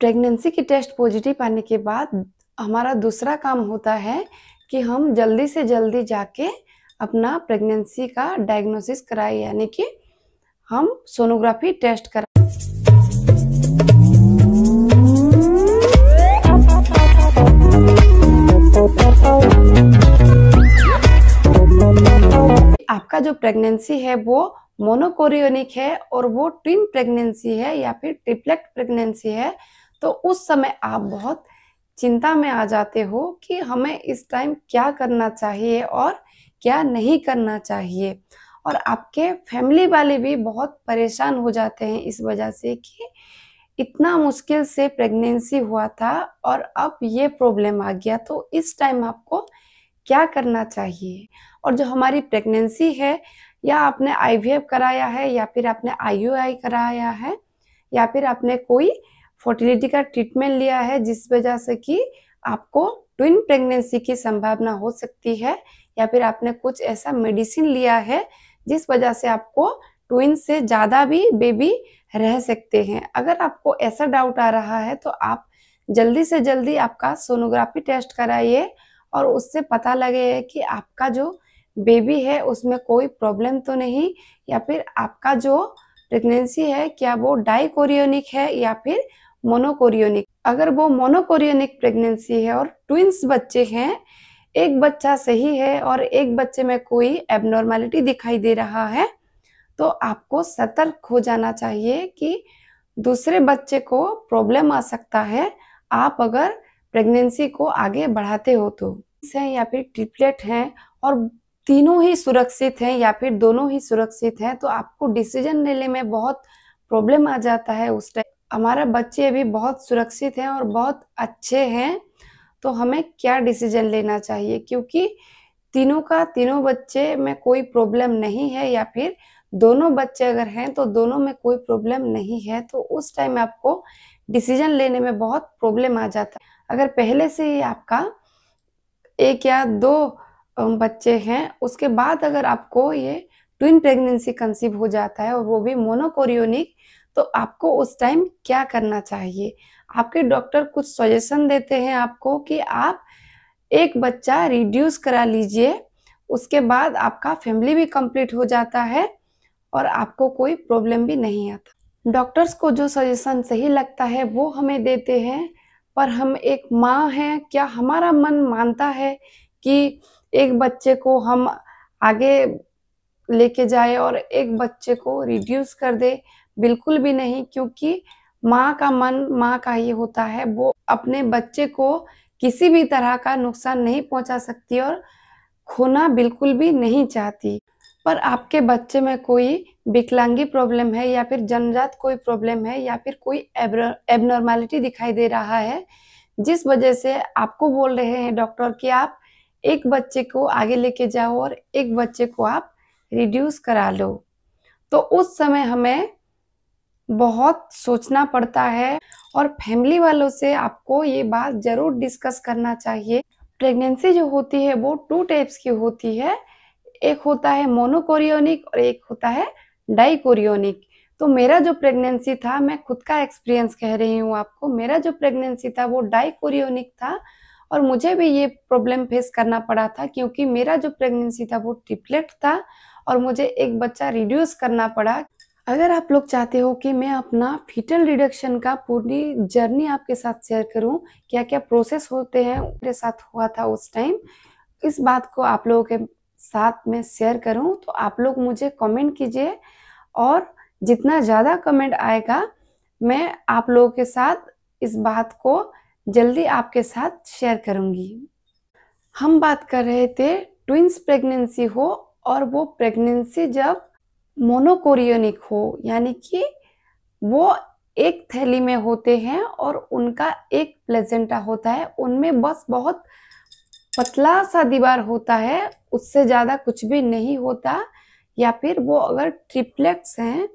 Pregnancy की test positive आने के बाद हमारा दूसरा काम होता है कि हम जल्दी से जल्दी जाके अपना प्रेगनेंसी का डायग्नोसिस कराएं, यानी कि हम सोनोग्राफी टेस्ट कराएं। आपका जो प्रेगनेंसी है वो मोनोकोरियोनिक है और वो ट्विन प्रेगनेंसी है या फिर ट्रिपलेट प्रेगनेंसी है, तो उस समय आप बहुत चिंता में आ जाते हो कि हमें इस टाइम क्या करना चाहिए और क्या नहीं करना चाहिए। और आपके फैमिली वाले भी बहुत परेशान हो जाते हैं इस वजह से कि इतना मुश्किल से प्रेगनेंसी हुआ था और अब ये प्रॉब्लम आ गया, तो इस टाइम आपको क्या करना चाहिए। और जो हमारी प्रेगनेंसी है, या आपने आईवीएफ कराया है या फिर आपने आईयूआई कराया है या फिर आपने कोई फर्टिलिटी का ट्रीटमेंट लिया है जिस वजह से कि आपको ट्विन प्रेगनेंसी की संभावना हो सकती है, या फिर आपने कुछ ऐसा मेडिसिन लिया है जिस वजह से आपको ट्विन से ज़्यादा भी बेबी रह सकते हैं। अगर आपको ऐसा डाउट आ रहा है तो आप जल्दी से जल्दी आपका सोनोग्राफी टेस्ट कराइए और उससे पता लगे कि आपका जो बेबी है उसमें कोई प्रॉब्लम तो नहीं, या फिर आपका जो प्रेगनेंसी है क्या वो डाइकोरियोनिक है या फिर मोनोकोरियोनिक। अगर वो मोनोकोरियोनिक प्रेगनेंसी है और ट्विंस बच्चे हैं, एक बच्चा सही है और एक बच्चे में कोई एबनॉर्मलिटी दिखाई दे रहा है, तो आपको सतर्क हो जाना चाहिए कि दूसरे बच्चे को प्रॉब्लम आ सकता है आप अगर प्रेगनेंसी को आगे बढ़ाते हो तो। या फिर ट्रिपलेट हैं और तीनों ही सुरक्षित हैं या फिर दोनों ही सुरक्षित हैं, तो आपको डिसीजन लेने में बहुत प्रॉब्लम आ जाता है उस टाइम। हमारा बच्चे अभी बहुत सुरक्षित हैं और बहुत अच्छे हैं, तो हमें क्या डिसीजन लेना चाहिए, क्योंकि तीनों बच्चे में कोई प्रॉब्लम नहीं है या फिर दोनों बच्चे अगर हैं तो दोनों में कोई प्रॉब्लम नहीं है, तो उस टाइम आपको डिसीजन लेने में बहुत प्रॉब्लम आ जाता है। अगर पहले से ही आपका एक या दो बच्चे हैं, उसके बाद अगर आपको ये ट्विन प्रेगनेंसी कंसीव हो जाता है और वो भी मोनोकोरियोनिक, तो आपको उस टाइम क्या करना चाहिए। आपके डॉक्टर कुछ सजेशन देते हैं आपको कि आप एक बच्चा रिड्यूस करा लीजिए, उसके बाद आपका फैमिली भी कंप्लीट हो जाता है और आपको कोई प्रॉब्लम भी नहीं आता। डॉक्टर्स को जो सजेशन सही लगता है वो हमें देते हैं, पर हम एक माँ हैं, क्या हमारा मन मानता है कि एक बच्चे को हम आगे लेके जाए और एक बच्चे को रिड्यूस कर दे? बिल्कुल भी नहीं, क्योंकि माँ का मन माँ का ही होता है, वो अपने बच्चे को किसी भी तरह का नुकसान नहीं पहुंचा सकती और खोना बिल्कुल भी नहीं चाहती। पर आपके बच्चे में कोई विकलांगी प्रॉब्लम है या फिर जन्मजात कोई प्रॉब्लम है या फिर कोई एबनॉर्मलिटी दिखाई दे रहा है, जिस वजह से आपको बोल रहे हैं डॉक्टर कि आप एक बच्चे को आगे लेके जाओ और एक बच्चे को आप रिड्यूस करा लो, तो उस समय हमें बहुत सोचना पड़ता है और फैमिली वालों से आपको ये बात ज़रूर डिस्कस करना चाहिए। प्रेगनेंसी जो होती है वो 2 टाइप्स की होती है, एक होता है मोनोकोरियोनिक और एक होता है डाइकोरियोनिक। तो मेरा जो प्रेगनेंसी था, मैं खुद का एक्सपीरियंस कह रही हूँ आपको, मेरा जो प्रेगनेंसी था वो डाइकोरियोनिक था और मुझे भी ये प्रॉब्लम फेस करना पड़ा था, क्योंकि मेरा जो प्रेगनेंसी था वो ट्रिपलेट था और मुझे एक बच्चा रिड्यूस करना पड़ा। अगर आप लोग चाहते हो कि मैं अपना फीटल रिडक्शन का पूरी जर्नी आपके साथ शेयर करूं, क्या क्या प्रोसेस होते हैं मेरे साथ हुआ था उस टाइम, इस बात को आप लोगों के साथ में शेयर करूं, तो आप लोग मुझे कमेंट कीजिए और जितना ज़्यादा कमेंट आएगा मैं आप लोगों के साथ इस बात को जल्दी आपके साथ शेयर करूंगी। हम बात कर रहे थे ट्विंस प्रेगनेंसी हो और वो प्रेगनेंसी जब मोनोकोरियोनिक हो, यानी कि वो एक थैली में होते हैं और उनका एक प्लेसेंटा होता है, उनमें बस बहुत पतला सा दीवार होता है, उससे ज़्यादा कुछ भी नहीं होता। या फिर वो अगर ट्रिपलेट्स हैं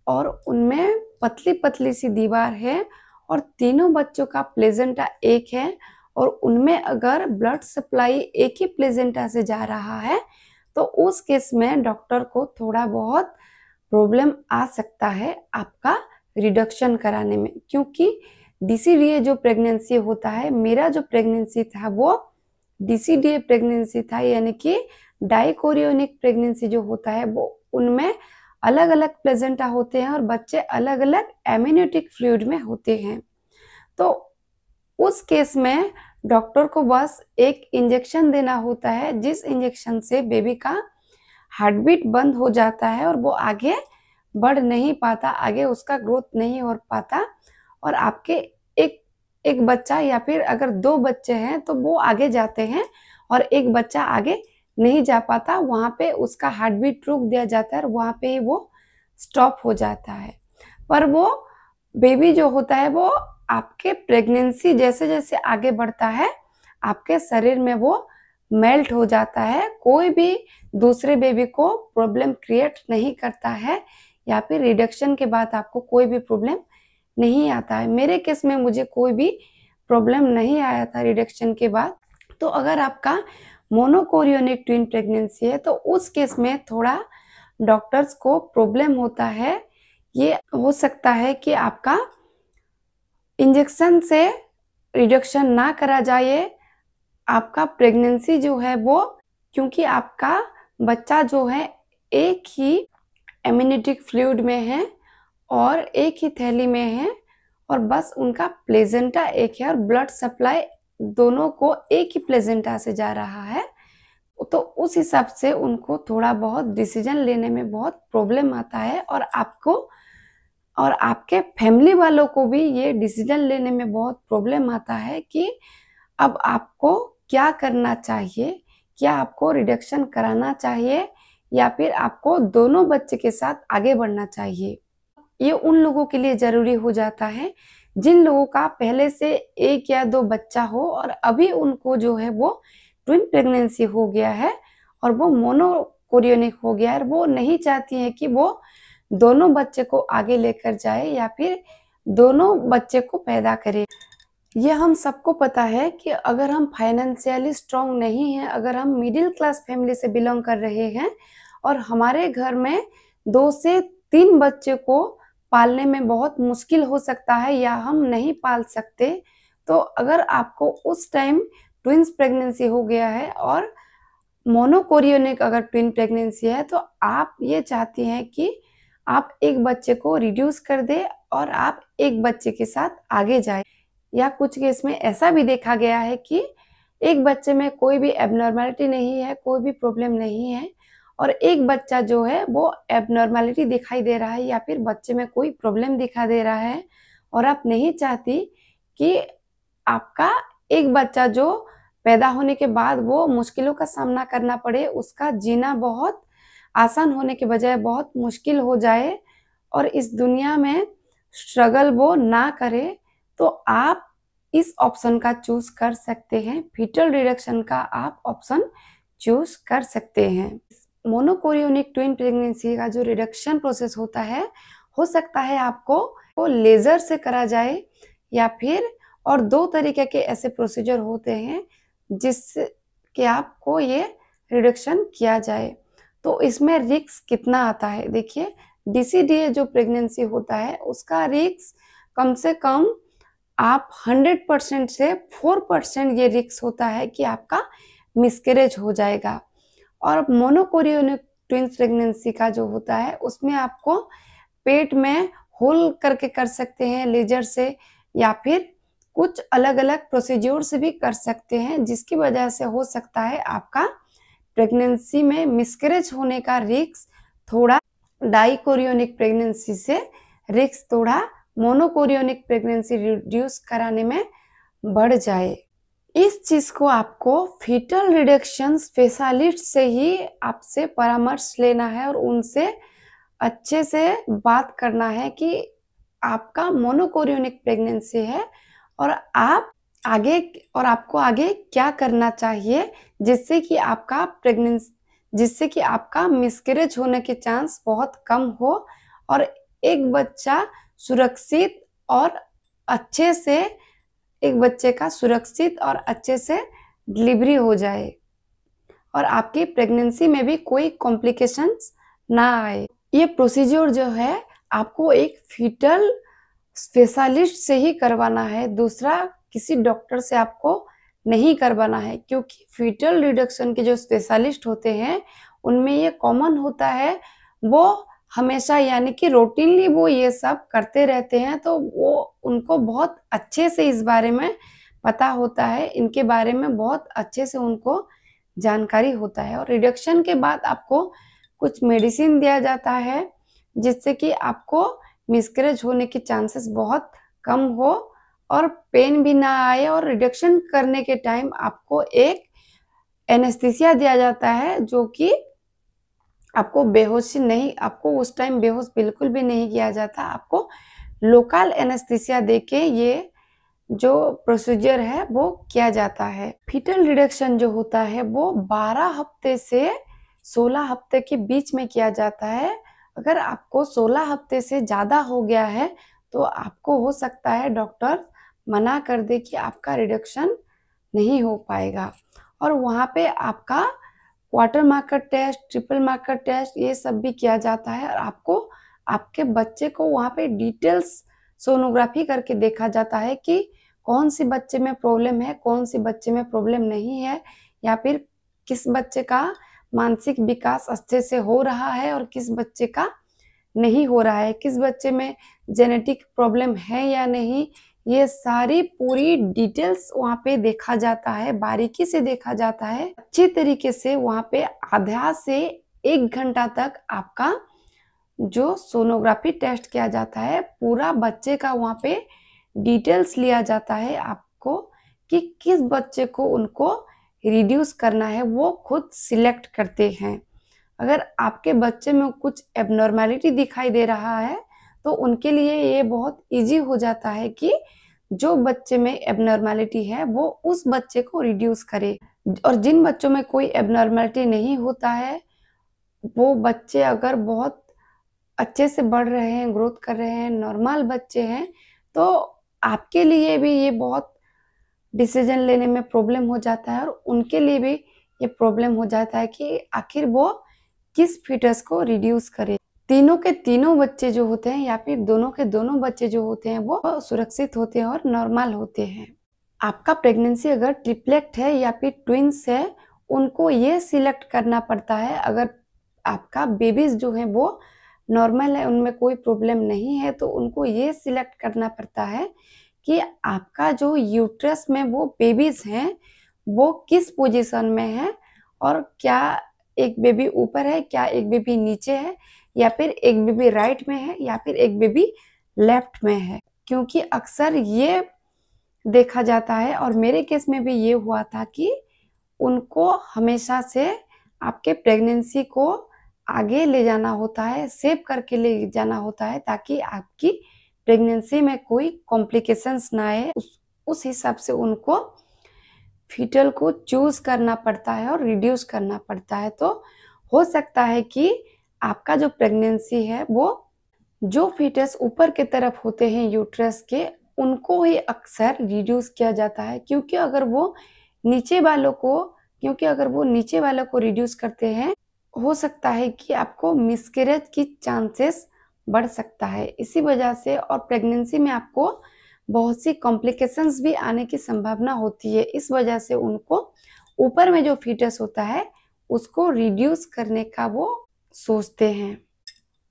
और उनमें पतली पतली सी दीवार है और तीनों बच्चों का प्लेसेंटा एक है और उनमें अगर ब्लड सप्लाई एक ही प्लेसेंटा से जा रहा है, तो उस केस में डॉक्टर को थोड़ा बहुत प्रॉब्लम आ सकता है आपका रिडक्शन कराने में, क्योंकि DCDA जो प्रेगनेंसी होता है, मेरा जो प्रेगनेंसी था वो DCDA प्रेगनेंसी था, यानी कि डाइकोरियोनिक प्रेगनेंसी जो होता है वो उनमें अलग अलग प्लेजेंटा होते हैं और बच्चे अलग अलग एमनियोटिक फ्लूइड में होते हैं। तो उस केस में डॉक्टर को बस एक इंजेक्शन देना होता है, जिस इंजेक्शन से बेबी का हार्ट बीट बंद हो जाता है और वो आगे बढ़ नहीं पाता, आगे उसका ग्रोथ नहीं हो पाता, और आपके एक बच्चा या फिर अगर 2 बच्चे हैं तो वो आगे जाते हैं और एक बच्चा आगे नहीं जा पाता, वहां पे उसका हार्ट बीट रोक दिया जाता है और वहां पे ही वो स्टॉप हो जाता है। पर वो बेबी जो होता है वो आपके प्रेगनेंसी जैसे जैसे आगे बढ़ता है आपके शरीर में वो मेल्ट हो जाता है, कोई भी दूसरे बेबी को प्रॉब्लम क्रिएट नहीं करता है, या फिर रिडक्शन के बाद आपको कोई भी प्रॉब्लम नहीं आता है। मेरे केस में मुझे कोई भी प्रॉब्लम नहीं आया था रिडक्शन के बाद। तो अगर आपका मोनोकोरियोनिक ट्विन प्रेगनेंसी है तो उस केस में थोड़ा डॉक्टर्स को प्रॉब्लम होता है। ये हो सकता है कि आपका इंजेक्शन से रिडक्शन ना करा जाए, आपका प्रेगनेंसी जो है वो, क्योंकि आपका बच्चा जो है एक ही एमनियोटिक फ्लूइड में है और एक ही थैली में है और बस उनका प्लेजेंटा एक है और ब्लड सप्लाई दोनों को एक ही प्लेजेंटा से जा रहा है, तो उस हिसाब से उनको थोड़ा बहुत डिसीजन लेने में बहुत प्रॉब्लम आता है और आपको और आपके फैमिली वालों को भी ये डिसीजन लेने में बहुत प्रॉब्लम आता है कि अब आपको क्या करना चाहिए, क्या आपको रिडक्शन कराना चाहिए या फिर आपको दोनों बच्चे के साथ आगे बढ़ना चाहिए। ये उन लोगों के लिए ज़रूरी हो जाता है जिन लोगों का पहले से 1 या 2 बच्चा हो और अभी उनको जो है वो ट्विन प्रेगनेंसी हो गया है और वो मोनोकोरियोनिक हो गया है और वो नहीं चाहती है कि वो दोनों बच्चे को आगे लेकर जाए या फिर दोनों बच्चे को पैदा करे। ये हम सबको पता है कि अगर हम फाइनेंशियली स्ट्रांग नहीं हैं, अगर हम मिडिल क्लास फैमिली से बिलोंग कर रहे हैं और हमारे घर में 2 से 3 बच्चे को पालने में बहुत मुश्किल हो सकता है या हम नहीं पाल सकते, तो अगर आपको उस टाइम ट्विंस प्रेगनेंसी हो गया है और मोनोकोरियोनिक अगर ट्विन प्रेगनेंसी है तो आप ये चाहती हैं कि आप एक बच्चे को रिड्यूस कर दे और आप एक बच्चे के साथ आगे जाए, या कुछ केस में ऐसा भी देखा गया है कि एक बच्चे में कोई भी एबनॉर्मलिटी नहीं है, कोई भी प्रॉब्लम नहीं है और एक बच्चा जो है वो एबनॉर्मलिटी दिखाई दे रहा है या फिर बच्चे में कोई प्रॉब्लम दिखा दे रहा है और आप नहीं चाहती कि आपका एक बच्चा जो पैदा होने के बाद वो मुश्किलों का सामना करना पड़े, उसका जीना बहुत आसान होने के बजाय बहुत मुश्किल हो जाए और इस दुनिया में स्ट्रगल वो ना करे, तो आप इस ऑप्शन का चूज कर सकते हैं। फीटल रिडक्शन का आप ऑप्शन चूज कर सकते हैं। मोनोकोरियोनिक ट्विन प्रेगनेंसी का जो रिडक्शन प्रोसेस होता है, हो सकता है आपको लेजर से करा जाए या फिर और 2 तरीके के ऐसे प्रोसीजर होते हैं जिसके आपको ये रिडक्शन किया जाए। तो इसमें रिस्क कितना आता है, देखिए DCDA जो प्रेगनेंसी होता है उसका रिस्क कम से कम आप 100% से 4% ये रिस्क होता है कि आपका मिसकैरेज हो जाएगा। और मोनोकोरियोनिक ट्विन प्रेगनेंसी का जो होता है उसमें आपको पेट में होल करके कर सकते हैं लेजर से या फिर कुछ अलग अलग प्रोसीजर से भी कर सकते हैं, जिसकी वजह से हो सकता है आपका प्रेगनेंसी में मिसकैरेज होने का रिस्क थोड़ा डाइकोरियोनिक प्रेगनेंसी से रिस्क थोड़ा मोनोकोरियोनिक प्रेगनेंसी रिड्यूस कराने में बढ़ जाए। इस चीज को आपको फीटल रिडक्शन स्पेशलिस्ट से ही आपसे परामर्श लेना है और उनसे अच्छे से बात करना है कि आपका मोनोकोरियोनिक प्रेगनेंसी है और आपको आगे क्या करना चाहिए जिससे कि आपका मिसकैरेज होने के चांस बहुत कम हो और एक बच्चा सुरक्षित और अच्छे से एक बच्चे का सुरक्षित और अच्छे से डिलीवरी हो जाए और आपकी प्रेगनेंसी में भी कोई कॉम्प्लिकेशंस ना आए। ये प्रोसीजर जो है आपको एक फीटल स्पेशलिस्ट से ही करवाना है, दूसरा किसी डॉक्टर से आपको नहीं करवाना है, क्योंकि फीटल रिडक्शन के जो स्पेशलिस्ट होते हैं उनमें ये कॉमन होता है, वो हमेशा यानी कि रूटीनली वो ये सब करते रहते हैं, तो वो उनको बहुत अच्छे से इस बारे में पता होता है, इनके बारे में बहुत अच्छे से उनको जानकारी होता है। और रिडक्शन के बाद आपको कुछ मेडिसिन दिया जाता है जिससे कि आपको मिसकैरेज होने के चांसेस बहुत कम हो और पेन भी ना आए। और रिडक्शन करने के टाइम आपको एक एनेस्थीसिया दिया जाता है जो कि आपको उस टाइम बेहोश बिल्कुल भी नहीं किया जाता, आपको लोकल एनेस्थीसिया देके ये जो प्रोसीजर है वो किया जाता है। फीटल रिडक्शन जो होता है वो 12 हफ्ते से 16 हफ्ते के बीच में किया जाता है। अगर आपको 16 हफ्ते से ज़्यादा हो गया है तो आपको हो सकता है डॉक्टर मना कर दे कि आपका रिडक्शन नहीं हो पाएगा, और वहाँ पे आपका quarter marker test, triple marker test ये सब भी किया जाता है, और आपको आपके बच्चे को वहाँ पे डिटेल्स सोनोग्राफी करके देखा जाता है कि कौन सी बच्चे में प्रॉब्लम है, कौन सी बच्चे में प्रॉब्लम नहीं है, या फिर किस बच्चे का मानसिक विकास अच्छे से हो रहा है और किस बच्चे का नहीं हो रहा है, किस बच्चे में जेनेटिक प्रॉब्लम है या नहीं, ये सारी पूरी डिटेल्स वहाँ पे देखा जाता है, बारीकी से देखा जाता है। अच्छी तरीके से वहाँ पे आधा से 1 घंटा तक आपका जो सोनोग्राफी टेस्ट किया जाता है, पूरा बच्चे का वहाँ पे डिटेल्स लिया जाता है आपको कि किस बच्चे को उनको रिड्यूस करना है, वो खुद सिलेक्ट करते हैं। अगर आपके बच्चे में कुछ एबनॉर्मेलिटी दिखाई दे रहा है तो उनके लिए ये बहुत इजी हो जाता है कि जो बच्चे में एबनॉर्मेलिटी है वो उस बच्चे को रिड्यूस करे, और जिन बच्चों में कोई एबनॉर्मेलिटी नहीं होता है वो बच्चे अगर बहुत अच्छे से बढ़ रहे हैं, ग्रोथ कर रहे हैं, नॉर्मल बच्चे हैं, तो आपके लिए भी ये बहुत डिसीजन लेने में प्रॉब्लम हो जाता है, और उनके लिए भी ये प्रॉब्लम हो जाता है कि आखिर वो किस फीटस को रिड्यूस करे। तीनों के तीनों बच्चे जो होते हैं या फिर दोनों के दोनों बच्चे जो होते हैं वो सुरक्षित होते हैं और नॉर्मल होते हैं। आपका प्रेगनेंसी अगर ट्रिपलेट है या फिर ट्विंस है, उनको ये सिलेक्ट करना पड़ता है। अगर आपका बेबीज जो है वो नॉर्मल है, उनमें कोई प्रॉब्लम नहीं है, तो उनको ये सिलेक्ट करना पड़ता है कि आपका जो यूट्रस में वो बेबीज हैं वो किस पोजीशन में है, और क्या एक बेबी ऊपर है, क्या एक बेबी नीचे है, या फिर एक बेबी राइट में है, या फिर एक बेबी लेफ्ट में है। क्योंकि अक्सर ये देखा जाता है, और मेरे केस में भी ये हुआ था कि उनको हमेशा से आपके प्रेगनेंसी को आगे ले जाना होता है, सेव करके ले जाना होता है, ताकि आपकी प्रेगनेंसी में कोई कॉम्प्लिकेशंस ना आए। उस हिसाब से उनको फीटल को चूज करना पड़ता है और रिड्यूस करना पड़ता है। तो हो सकता है कि आपका जो प्रेगनेंसी है वो जो फीटस ऊपर की तरफ होते हैं यूट्रस के, उनको ही अक्सर रिड्यूस किया जाता है, क्योंकि अगर वो नीचे वालों को रिड्यूस करते हैं, हो सकता है कि आपको मिसकैरेज की चांसेस बढ़ सकता है। इसी वजह से, और प्रेगनेंसी में आपको बहुत सी कॉम्प्लिकेशंस भी आने की संभावना होती है, इस वजह से उनको ऊपर में जो फीटस होता है उसको रिड्यूस करने का वो सोचते हैं।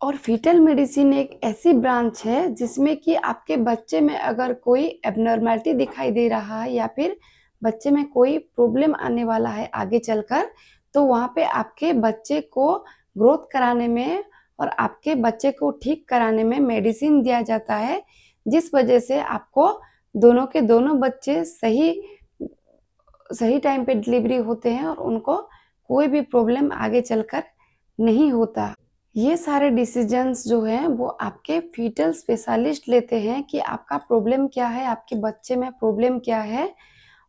और फीटल मेडिसिन एक ऐसी ब्रांच है जिसमें कि आपके बच्चे में अगर कोई एबनॉर्मेलिटी दिखाई दे रहा है या फिर बच्चे में कोई प्रॉब्लम आने वाला है आगे चलकर, तो वहाँ पे आपके बच्चे को ग्रोथ कराने में और आपके बच्चे को ठीक कराने में मेडिसिन दिया जाता है, जिस वजह से आपको दोनों के दोनों बच्चे सही टाइम पे डिलीवरी होते हैं और उनको कोई भी प्रॉब्लम आगे चलकर नहीं होता। ये सारे डिसीजंस जो हैं वो आपके फीटल स्पेशलिस्ट लेते हैं कि आपका प्रॉब्लम क्या है, आपके बच्चे में प्रॉब्लम क्या है,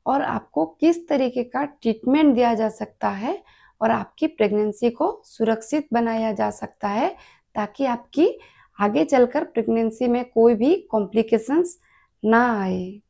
और आपको किस तरीके का ट्रीटमेंट दिया जा सकता है, और आपकी प्रेगनेंसी को सुरक्षित बनाया जा सकता है, ताकि आपकी आगे चलकर प्रेगनेंसी में कोई भी कॉम्प्लिकेशंस ना आए।